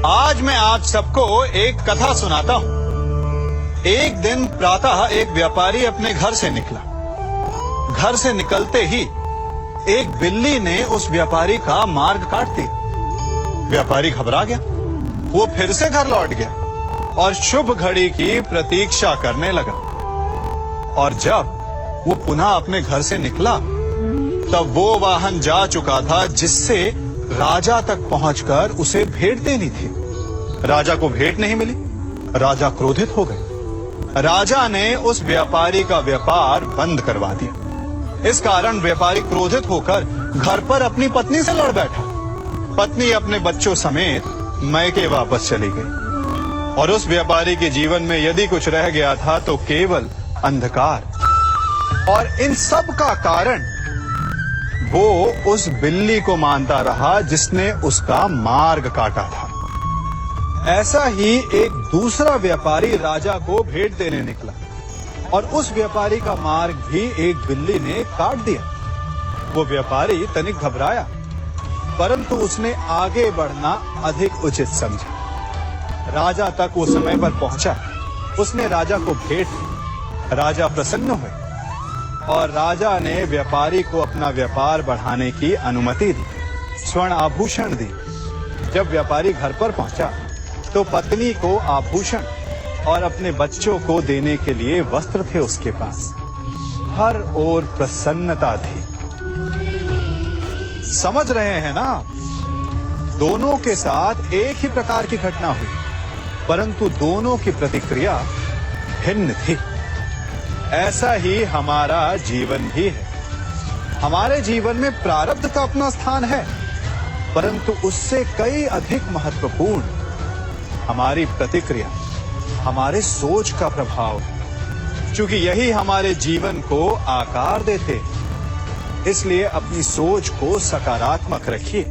आज मैं आप सबको एक कथा सुनाता हूं। एक दिन प्रातः एक व्यापारी अपने घर से निकला। घर से निकलते ही एक बिल्ली ने उस व्यापारी का मार्ग काट दिया। व्यापारी घबरा गया। वो फिर से घर लौट गया और शुभ घड़ी की प्रतीक्षा करने लगा। और जब वो पुनः अपने घर से निकला तब वो वाहन जा चुका था जिससे राजा तक पहुंचकर उसे भेंट देनी थी। राजा को भेंट नहीं मिली। राजा क्रोधित हो गए। राजा ने उस व्यापारी का व्यापार बंद करवा दिया। इस कारण व्यापारी क्रोधित होकर घर पर अपनी पत्नी से लड़ बैठा। पत्नी अपने बच्चों समेत मैके वापस चली गई और उस व्यापारी के जीवन में यदि कुछ रह गया था तो केवल अंधकार। और इन सब का कारण वो उस बिल्ली को मानता रहा जिसने उसका मार्ग काटा था। ऐसा ही एक दूसरा व्यापारी राजा को भेंट देने निकला और उस व्यापारी का मार्ग भी एक बिल्ली ने काट दिया। वो व्यापारी तनिक घबराया, परंतु उसने आगे बढ़ना अधिक उचित समझा। राजा तक वो समय पर पहुंचा। उसने राजा को भेंट दी। राजा प्रसन्न हुए और राजा ने व्यापारी को अपना व्यापार बढ़ाने की अनुमति दी, स्वर्ण आभूषण दी। जब व्यापारी घर पर पहुंचा तो पत्नी को आभूषण और अपने बच्चों को देने के लिए वस्त्र थे उसके पास। हर ओर प्रसन्नता थी। समझ रहे हैं ना? दोनों के साथ एक ही प्रकार की घटना हुई, परंतु दोनों की प्रतिक्रिया भिन्न थी। ऐसा ही हमारा जीवन भी है। हमारे जीवन में प्रारब्ध का अपना स्थान है, परंतु उससे कई अधिक महत्वपूर्ण हमारी प्रतिक्रिया, हमारे सोच का प्रभाव है। क्योंकि यही हमारे जीवन को आकार देते हैं। इसलिए अपनी सोच को सकारात्मक रखिए।